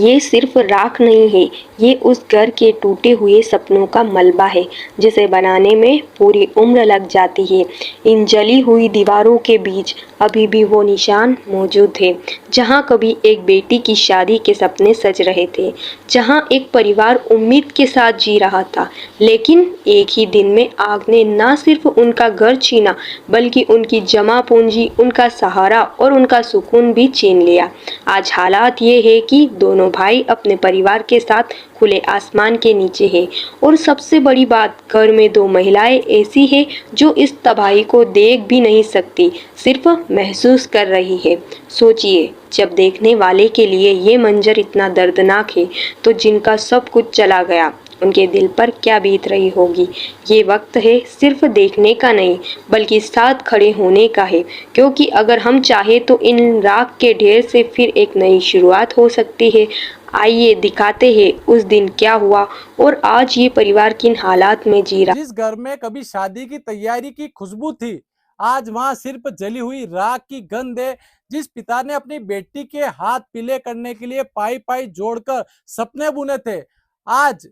ये सिर्फ राख नहीं है, ये उस घर के टूटे हुए सपनों का मलबा है जिसे बनाने में पूरी उम्र लग जाती है। इन जली हुई दीवारों के बीच अभी भी वो निशान मौजूद थे, जहाँ कभी एक बेटी की शादी के सपने सज रहे थे, जहाँ एक परिवार उम्मीद के साथ जी रहा था। लेकिन एक ही दिन में आग ने न सिर्फ उनका घर छीना, बल्कि उनकी जमा पूंजी, उनका सहारा और उनका सुकून भी छीन लिया। आज हालात ये है कि दोनों भाई अपने परिवार के साथ खुले आसमान के नीचे हैं, और सबसे बड़ी बात, घर में दो महिलाएं ऐसी हैं जो इस तबाही को देख भी नहीं सकती, सिर्फ महसूस कर रही है। सोचिए, जब देखने वाले के लिए ये मंजर इतना दर्दनाक है, तो जिनका सब कुछ चला गया, उनके दिल पर क्या बीत रही होगी। ये वक्त है सिर्फ देखने का नहीं, बल्कि साथ खड़े होने का है, क्योंकि अगर हम चाहे तो इन राख के ढेर से फिर एक नई शुरुआत हो सकती है। आइए दिखाते हैं उस दिन क्या हुआ और आज ये परिवार किन हालात में जी रहा। जिस घर में कभी शादी की तैयारी की खुशबू थी, आज वहां सिर्फ जली हुई राख की गंध है। जिस पिता ने अपनी बेटी के हाथ पीले करने के लिए पाई पाई जोड़कर सपने बुने थे, आज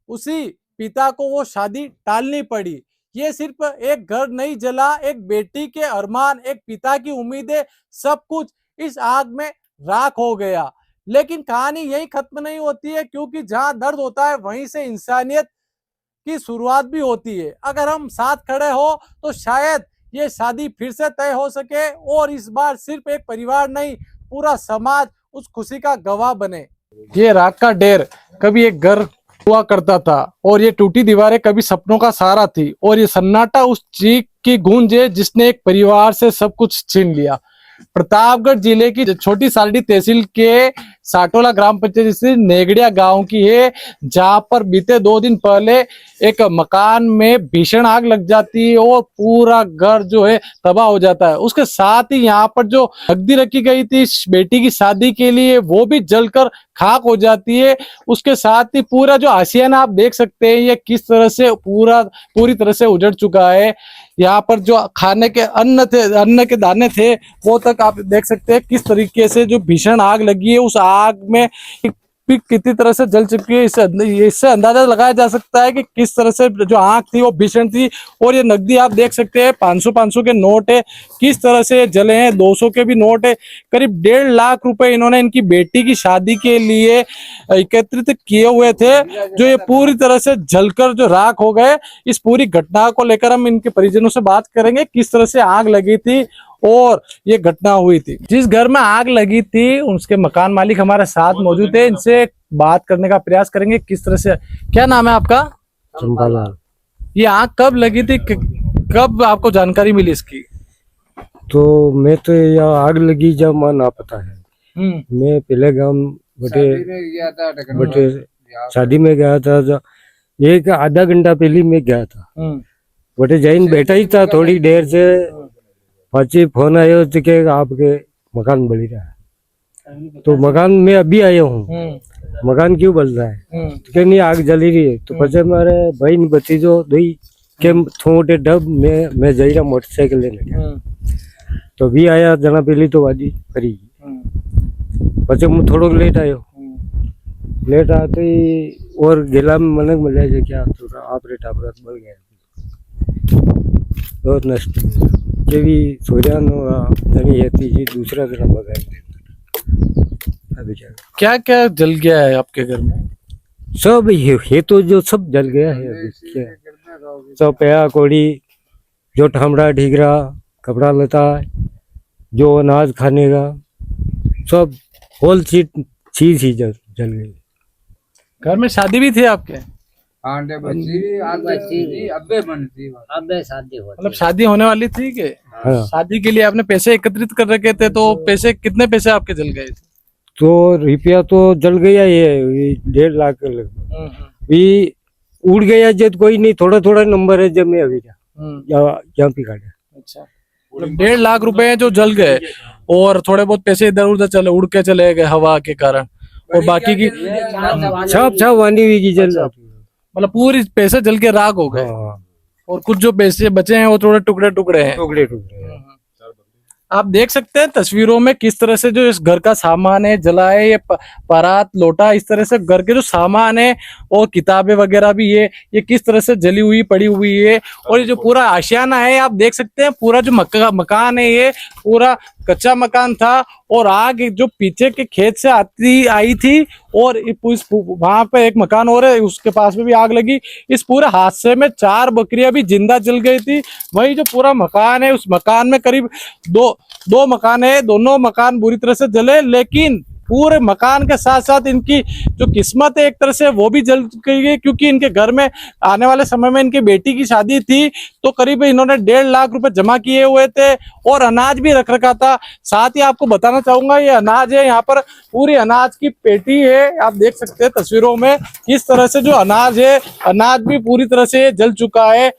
उसी पिता को वो शादी टालनी पड़ी। ये सिर्फ एक घर नहीं जला, एक बेटी के अरमान, एक पिता की उम्मीदें, सब कुछ इस आग में राख हो गया। लेकिन कहानी यही खत्म नहीं होती है, क्योंकि जहां दर्द होता है वहीं से इंसानियत की शुरुआत भी होती है। अगर हम साथ खड़े हो तो शायद ये शादी फिर से तय हो सके, और इस बार सिर्फ एक परिवार नहीं, पूरा समाज उस खुशी का गवाह बने। ये राख का ढेर कभी एक घर हुआ करता था, और ये टूटी दीवारें कभी सपनों का सहारा थी, और ये सन्नाटा उस चीख की गूंज है जिसने एक परिवार से सब कुछ छीन लिया। प्रतापगढ़ जिले की छोटी सारडी तहसील के साटोला ग्राम पंचायत स्थित नेगड़िया गांव की है, जहां पर बीते 2 दिन पहले एक मकान में भीषण आग लग जाती है और पूरा घर जो है तबाह हो जाता है। उसके साथ ही यहाँ पर जो नकदी रखी गई थी बेटी की शादी के लिए, वो भी जलकर खाक हो जाती है। उसके साथ ही पूरा जो आशियाना आप देख सकते हैं, ये किस तरह से पूरी तरह से उजड़ चुका है। यहाँ पर जो खाने के अन्न के दाने थे, वो तक आप देख सकते हैं किस तरीके से जो भीषण आग लगी है, उस आग में कितनी तरह से जल चुकी है। इससे अंदाजा लगाया जा सकता है कि किस तरह से जो आग थी वो भीषण थी। और ये नकदी आप देख सकते हैं, 500 के नोट है, किस तरह से जले हैं। 200 के भी नोट है। करीब 1.5 लाख रुपए इन्होंने इनकी बेटी की शादी के लिए एकत्रित किए हुए थे, जो ये पूरी तरह से जलकर जो राख हो गए। इस पूरी घटना को लेकर हम इनके परिजनों से बात करेंगे, किस तरह से आग लगी थी और ये घटना हुई थी। जिस घर में आग लगी थी उसके मकान मालिक हमारे साथ मौजूद है, इनसे बात करने का प्रयास करेंगे किस तरह से। क्या नाम है आपका? चंपालाल। ये आग कब लगी थी, कब आपको जानकारी मिली इसकी? तो मैं तो यहाँ आग लगी जब मन ना पता है। मैं पहले गांव बटे शादी में गया था, एक आधा घंटा पहले मैं गया था। बटे जैन बैठा ही था, थोड़ी देर से पाची फोन आयो तो के आपके मकान बल रहा है। तो मकान में अभी आया हूँ, मकान क्यों बल रहा है? तो क्या नहीं आग जली रही है। तो पचे मारे भाई ने भतीजो दई के छोटे डब में मैं जा रहा मोटरसाइकिल लेने गया। तो भी आया जना पहली तो वादी करी, पचे मैं थोड़ा लेट आयो। लेट आते ही और गेला में मनक मिले क्या तो आप रे टापरत बल गया बहुत नष्ट के भी सूर्यानो जनी हेती जी दूसरा दिन बगाए। अभी क्या क्या जल गया है आपके घर में? सब ये तो जो सब जल गया है। अभी क्या सब पया कोड़ी, जो ठमड़ा ढीगरा कपड़ा लता, जो अनाज खाने का, सब होल चीज ही जल गई। घर में शादी भी थी आपके? मतलब शादी होने वाली थी कि हाँ। शादी के लिए आपने पैसे एकत्रित कर रखे थे, तो पैसे कितने पैसे आपके जल गए थे? तो रुपया तो जल गया, ये 1.5 लाख के लगभग भी उड़ गया। जब कोई नहीं, थोड़ा थोड़ा नंबर है जब मैं अभी यहाँ पे काटा। अच्छा, 1.5 लाख रुपए जो जल गए, और थोड़े बहुत पैसे इधर उधर उड़ के चले गए हवा के कारण, और बाकी की छाप वानी हुई की जल, मतलब पूरी पैसे जल के राख हो गए। और कुछ जो पैसे बचे हैं वो थोड़े टुकड़े टुकड़े हैं। टुकड़े टुकड़े। आप देख सकते हैं तस्वीरों में किस तरह से जो इस घर का सामान है जला है। ये परात लोटा इस तरह से घर के जो सामान है और किताबें वगैरह भी ये किस तरह से जली हुई पड़ी हुई है। और ये जो पूरा आशियाना है आप देख सकते हैं, पूरा जो मकान है ये पूरा कच्चा मकान था और आग जो पीछे के खेत से आई थी और वहां पे एक मकान और है उसके पास में भी आग लगी। इस पूरे हादसे में 4 बकरियां भी जिंदा जल गई थी। वही जो पूरा मकान है उस मकान में करीब दो मकान है, दोनों मकान बुरी तरह से जले, लेकिन पूरे मकान के साथ साथ इनकी जो किस्मत है एक तरह से वो भी जल गई है, क्योंकि इनके घर में आने वाले समय में इनकी बेटी की शादी थी तो करीब इन्होंने 1.5 लाख रुपए जमा किए हुए थे और अनाज भी रख रखा था। साथ ही आपको बताना चाहूंगा ये अनाज है, यहाँ पर पूरी अनाज की पेटी है, आप देख सकते हैं तस्वीरों में किस तरह से जो अनाज है, अनाज भी पूरी तरह से जल चुका है।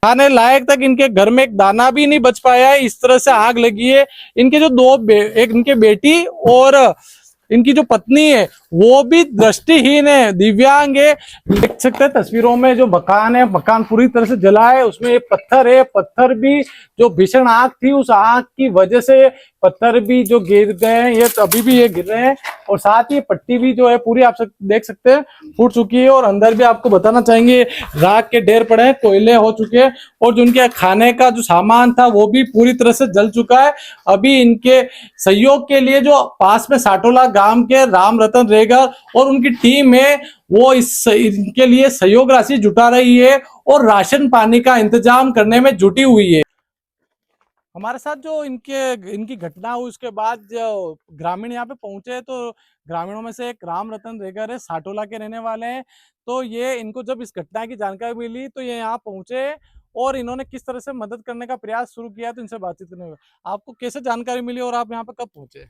खाने लायक तक इनके घर में एक दाना भी नहीं बच पाया है, इस तरह से आग लगी है। इनके जो एक इनके बेटी और इनकी जो पत्नी है वो भी दृष्टिहीन है, दिव्यांग है। देख सकते हैं तस्वीरों में जो मकान है, मकान पूरी तरह से जला है, उसमें ये पत्थर है, पत्थर भी जो भीषण आग थी उस आग की वजह से पत्थर भी जो गिर गए हैं, ये अभी भी ये गिर रहे हैं। और साथ ही पट्टी भी जो है पूरी आप देख सकते हैं फूट चुकी है। और अंदर भी आपको बताना चाहेंगे राख के ढेर पड़े हैं, कोयले हो चुके हैं और जो उनके खाने का जो सामान था वो भी पूरी तरह से जल चुका है। अभी इनके सहयोग के लिए जो पास में साटोला गांव के राम रतन रेगर और उनकी टीम है वो इनके लिए सहयोग राशि जुटा रही है और राशन पानी का इंतजाम करने में जुटी हुई है। हमारे साथ जो इनकी घटना हुई उसके बाद जो ग्रामीण यहाँ पे पहुंचे तो ग्रामीणों में से एक राम रतन रेगर है, साटोला के रहने वाले हैं। तो ये इनको जब इस घटना की जानकारी मिली तो ये यहाँ पहुंचे और इन्होंने किस तरह से मदद करने का प्रयास शुरू किया, तो इनसे बातचीत करने में आपको कैसे जानकारी मिली और आप यहाँ पे कब पहुंचे?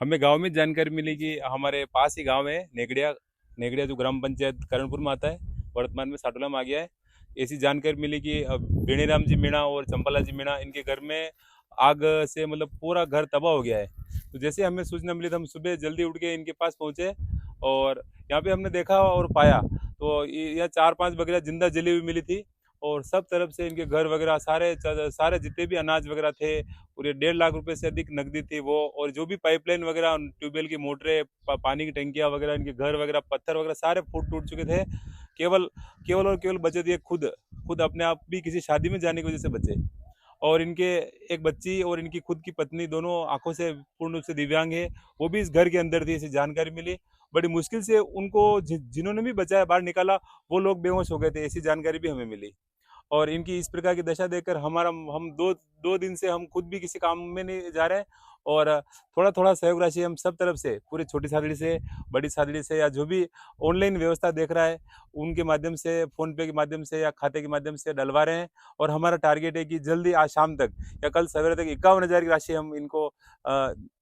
हमें गांव में जानकारी मिली कि हमारे पास ही गांव है नेगड़िया, नेगड़िया जो ग्राम पंचायत करणपुर में आता है, वर्तमान में साटोला में आ गया है। ऐसी जानकारी मिली कि बेणीराम जी मीणा और चंपालाल जी मीणा इनके घर में आग से मतलब पूरा घर तबाह हो गया है। तो जैसे हमें सूचना मिली तो हम सुबह जल्दी उठ के इनके पास पहुंचे और यहाँ पे हमने देखा और पाया तो यह 4-5 बकरियां जिंदा जली हुई मिली थी और सब तरफ से इनके घर वगैरह सारे जितने भी अनाज वगैरह थे और ये 1.5 लाख रुपए से अधिक नकदी थी वो, और जो भी पाइपलाइन वगैरह ट्यूबवेल की मोटरें पानी की टंकियां वगैरह इनके घर वगैरह पत्थर वगैरह सारे फूट टूट चुके थे। केवल केवल और केवल बचे थे खुद अपने आप भी किसी शादी में जाने की वजह से बचे। और इनके एक बच्ची और इनकी खुद की पत्नी दोनों आंखों से पूर्ण रूप से दिव्यांग है, वो भी इस घर के अंदर थी, ऐसी जानकारी मिली। बड़ी मुश्किल से उनको जिन्होंने भी बचाया बाहर निकाला वो लोग बेहोश हो गए थे, ऐसी जानकारी भी हमें मिली। और इनकी इस प्रकार की दशा देखकर हम दो दिन से हम खुद भी किसी काम में नहीं जा रहे हैं और थोड़ा थोड़ा सहयोग राशि हम सब तरफ से पूरी छोटी सादड़ी से बड़ी सादड़ी से या जो भी ऑनलाइन व्यवस्था देख रहा है उनके माध्यम से, फोन पे के माध्यम से या खाते के माध्यम से डलवा रहे हैं। और हमारा टारगेट है कि जल्दी आज शाम तक या कल सवेरे तक 51,000 की राशि हम इनको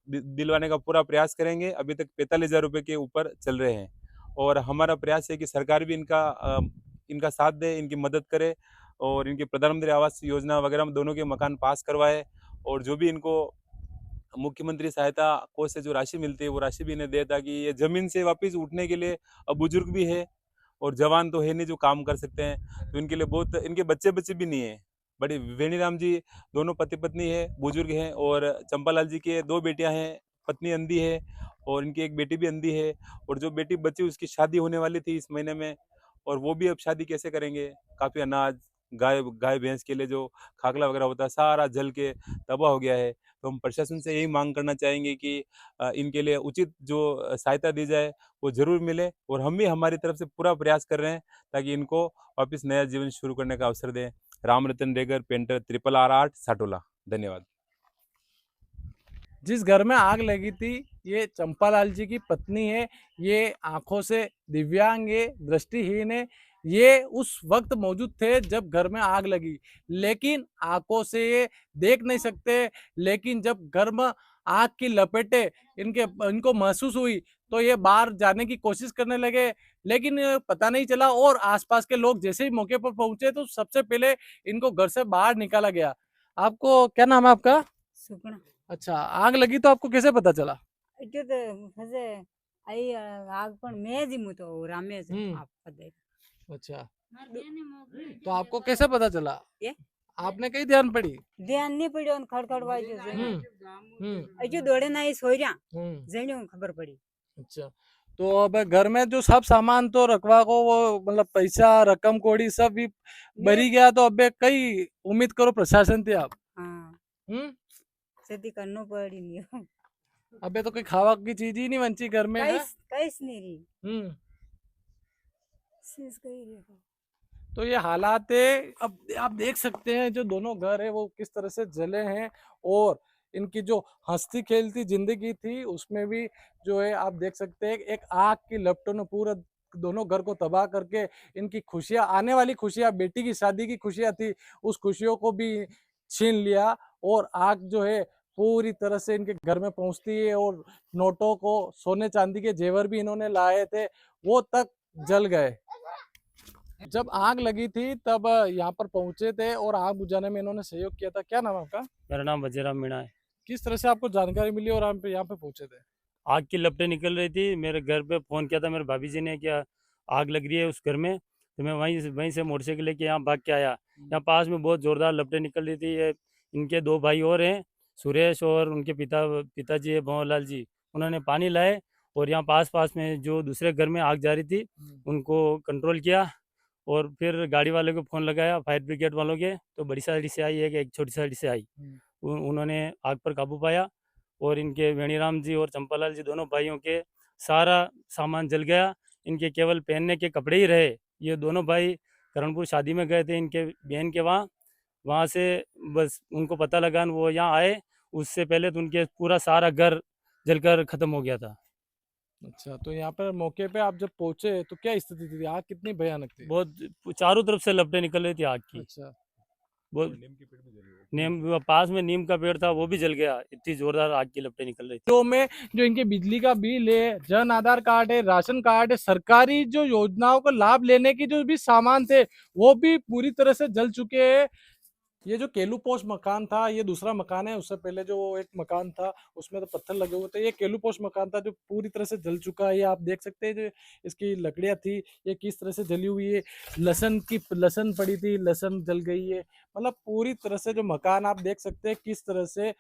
दिलवाने का पूरा प्रयास करेंगे। अभी तक 45,000 रुपये के ऊपर चल रहे हैं और हमारा प्रयास है कि सरकार भी इनका साथ दे, इनकी मदद करे और इनके प्रधानमंत्री आवास योजना वगैरह में दोनों के मकान पास करवाए और जो भी इनको मुख्यमंत्री सहायता कोष से जो राशि मिलती है वो राशि भी इन्हें दे, ताकि ये जमीन से वापस उठने के लिए अब बुजुर्ग भी है और जवान तो है नहीं जो काम कर सकते हैं, तो इनके लिए बहुत, इनके बच्चे भी नहीं है। बड़ी वेणीराम जी दोनों पति पत्नी है, बुजुर्ग हैं और चंपालाल जी के 2 बेटियां हैं, पत्नी अंधी है और इनकी एक बेटी भी अंधी है और जो बेटी बची उसकी शादी होने वाली थी इस महीने में और वो भी अब शादी कैसे करेंगे। काफ़ी अनाज गाय भैंस के लिए जो खाकला वगैरह होता है सारा जल के तबाह हो गया है। तो हम प्रशासन से यही मांग करना चाहेंगे कि इनके लिए उचित जो सहायता दी जाए वो जरूर मिले और हम भी हमारी तरफ से पूरा प्रयास कर रहे हैं ताकि इनको वापस नया जीवन शुरू करने का अवसर दें। राम रतन रेगर, पेंटर, RRR साटोला। धन्यवाद। जिस घर में आग लगी थी ये चंपालाल जी की पत्नी है, ये आंखों से दिव्यांग है, दृष्टिहीन है। ये उस वक्त मौजूद थे जब घर में आग लगी, लेकिन आंखों से ये देख नहीं सकते। लेकिन जब घर में आग की लपेटे इनको महसूस हुई तो ये बाहर जाने की कोशिश करने लगे, लेकिन पता नहीं चला और आसपास के लोग जैसे ही मौके पर पहुंचे तो सबसे पहले इनको घर से बाहर निकाला गया। आपको क्या नाम है आपका? सुकना अच्छा, आग लगी तो आपको कैसे पता चला? इतो तो फसे आई आग पण मैं जी मु तो रामे से हम्म। आप पदे अच्छा, तो आपको कैसे पता चला? ये आपने कहीं ध्यान पड़ी? ध्यान नहीं पड्यो खड़खड़वाई हम्म दौड़े ना सोर्या हम्म जणियों खबर पड़ी। अच्छा, तो अब घर में जो सब सामान तो रखवा को वो मतलब पैसा रकम कोड़ी सब भी भरी गया, तो अबे कई उम्मीद करो प्रशासन थी आप। हाँ हम्म सदी करनो पड़ी नहीं अबे तो कोई खावा की चीज ही नहीं बची घर में है। कैस नहीं रही हम्म सीस कही रही। तो ये हालात है। अब आप देख सकते हैं जो दोनों घर है वो किस तरह से जले हैं, और इनकी जो हंसती खेलती जिंदगी थी उसमें भी जो है आप देख सकते हैं एक आग की लपटों ने पूरा दोनों घर को तबाह करके इनकी खुशियां, आने वाली खुशियां, बेटी की शादी की खुशियां थी, उस खुशियों को भी छीन लिया। और आग जो है पूरी तरह से इनके घर में पहुंचती है, और नोटों को, सोने चांदी के जेवर भी इन्होंने लाए थे वो तक जल गए। जब आग लगी थी तब यहाँ पर पहुंचे थे और आग बुझाने में इन्होंने सहयोग किया था। क्या नाम है आपका? मेरा नाम वजीराम मीणा है। किस तरह से आपको जानकारी मिली और आप यहाँ पे पहुंचे थे? आग की लपटें निकल रही थी, मेरे घर पे फ़ोन किया था मेरे भाभी जी ने कि आग लग रही है उस घर में, तो मैं वहीं से मोटरसाइकिल लेके यहाँ भाग के आया। यहाँ पास में बहुत ज़ोरदार लपटें निकल रही थी। ये इनके 2 भाई और हैं, सुरेश और उनके पिताजी है भंवरलाल जी, उन्होंने पानी लाए और यहाँ पास में जो दूसरे घर में आग जा रही थी उनको कंट्रोल किया। और फिर गाड़ी वाले को फ़ोन लगाया, फायर ब्रिगेड वालों के, तो बड़ी साइड से आई है कि एक छोटी साइड से आई। उन्होंने आग पर काबू पाया और इनके वेणीराम जी और चंपालाल जी दोनों भाइयों के सारा सामान जल गया। इनके केवल पहनने के कपड़े ही रहे। ये दोनों भाई करणपुर शादी में गए थे इनके बहन के वहाँ से बस उनको पता लगा वो यहाँ आए, उससे पहले तो उनके पूरा सारा घर जलकर ख़त्म हो गया था। अच्छा, तो यहाँ पर मौके पे आप जब पहुंचे तो क्या स्थिति थी? आग कितनी भयानक थी? बहुत चारों तरफ से लपटें निकल रही थी आग की। अच्छा, बहुत नीम पास में नीम का पेड़ था वो भी जल गया, इतनी जोरदार आग की लपटें निकल रही थी। तो में जो इनके बिजली का बिल है, जन आधार कार्ड है, राशन कार्ड है, सरकारी जो योजनाओं को लाभ लेने की जो भी सामान थे वो भी पूरी तरह से जल चुके हैं। ये जो केलू पोस्ट मकान था, ये दूसरा मकान है। उससे पहले जो एक मकान था उसमें तो पत्थर लगे हुए थे। ये केलू पोस्ट मकान था जो पूरी तरह से जल चुका है। ये आप देख सकते हैं जो इसकी लकड़ियां थी ये किस तरह से जली हुई है। लहसन पड़ी थी, लहसन जल गई है। मतलब पूरी तरह से जो मकान आप देख सकते हैं किस तरह से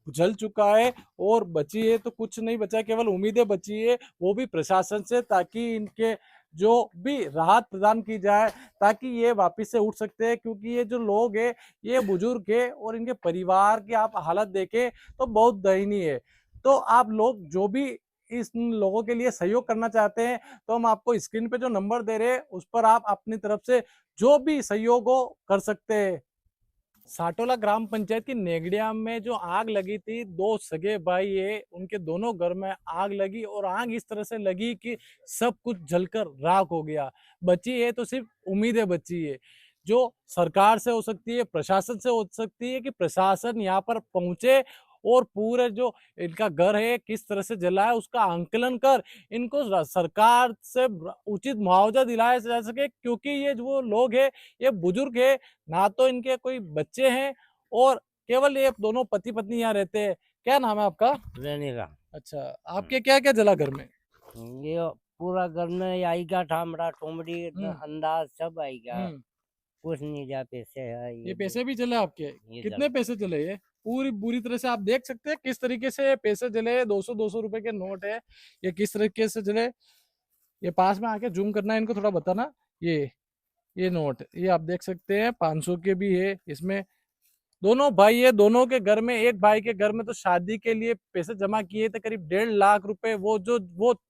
जल चुका है। और बची है तो कुछ नहीं बचा, केवल उम्मीदें बची है, वो भी प्रशासन से, ताकि इनके जो भी राहत प्रदान की जाए ताकि ये वापिस से उठ सकते हैं। क्योंकि ये जो लोग हैं ये बुजुर्ग है और इनके परिवार की आप हालत देखें तो बहुत दयनीय है। तो आप लोग जो भी इस लोगों के लिए सहयोग करना चाहते हैं तो हम आपको स्क्रीन पे जो नंबर दे रहे हैं उस पर आप अपनी तरफ से जो भी सहयोग हो कर सकते हैं। साटोला ग्राम पंचायत की नेगड़िया में जो आग लगी थी, 2 सगे भाई है, उनके दोनों घर में आग लगी और आग इस तरह से लगी कि सब कुछ जलकर राख हो गया। बची है तो सिर्फ उम्मीदें बची है जो सरकार से हो सकती है, प्रशासन से हो सकती है कि प्रशासन यहाँ पर पहुंचे और पूरे जो इनका घर है किस तरह से जला है उसका आंकलन कर इनको सरकार से उचित मुआवजा दिलाया जा सके। क्योंकि ये जो लोग है ये बुजुर्ग है, ना तो इनके कोई बच्चे हैं और केवल ये दोनों पति पत्नी यहाँ रहते हैं। क्या नाम है आपका? रेनेगा अच्छा, आपके क्या क्या जला घर में? ये पूरा घर में आई गया ठामड़ा टोमड़ी अंदाज सब आई गया। हम्म, कुछ नहीं जा पैसे है ये पैसे भी जले आपके? ये कितने पैसे जले? ये पूरी बुरी तरह से आप देख सकते हैं किस तरीके से पैसे जले। 200 रुपए के नोट है, ये किस तरीके से जले। ये पास में आके जूम करना है इनको थोड़ा बताना। ये नोट ये आप देख सकते हैं 500 के भी है। इसमें दोनों भाई है, दोनों के घर में, एक भाई के घर में तो शादी के लिए पैसे जमा किए थे करीब 1.5 लाख रुपए, वो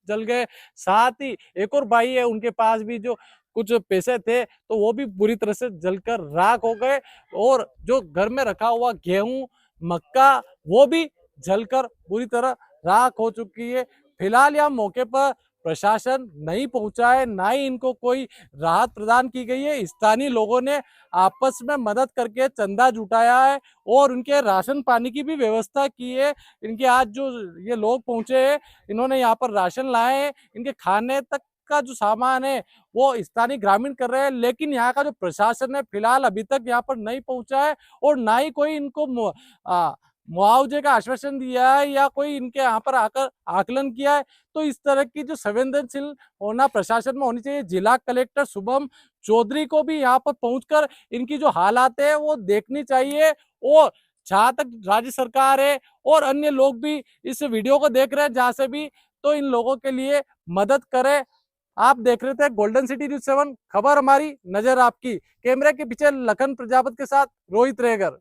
जल गए। साथ ही एक और भाई है उनके पास भी जो कुछ पैसे थे तो वो भी बुरी तरह से जलकर राख हो गए। और जो घर में रखा हुआ गेहूं मक्का वो भी जलकर पूरी तरह राख हो चुकी है। फिलहाल यहाँ मौके पर प्रशासन नहीं पहुंचा है, ना ही इनको कोई राहत प्रदान की गई है। स्थानीय लोगों ने आपस में मदद करके चंदा जुटाया है और उनके राशन पानी की भी व्यवस्था की है। इनके आज जो ये लोग पहुंचे हैं इन्होंने यहाँ पर राशन लाए हैं, इनके खाने तक का जो सामान है वो स्थानीय ग्रामीण कर रहे हैं। लेकिन यहाँ का जो प्रशासन है फिलहाल अभी तक यहाँ पर नहीं पहुंचा है और ना ही कोई इनको मुआवजे का आश्वासन दिया है या कोई इनके यहाँ पर आकर आकलन किया है, तो इस तरह की जो संवेदनशील होना प्रशासन में होनी चाहिए। जिला कलेक्टर शुभम चौधरी को भी यहाँ पर पहुंचकर इनकी जो हालात है वो देखनी चाहिए। और जहाँ तक राज्य सरकार है और अन्य लोग भी इस वीडियो को देख रहे हैं जहाँ से भी, तो इन लोगों के लिए मदद करें। आप देख रहे थे गोल्डन सिटी न्यूज़ 7, खबर हमारी नजर आपकी। कैमरे के पीछे लखन प्रजापति के साथ रोहित रेगर।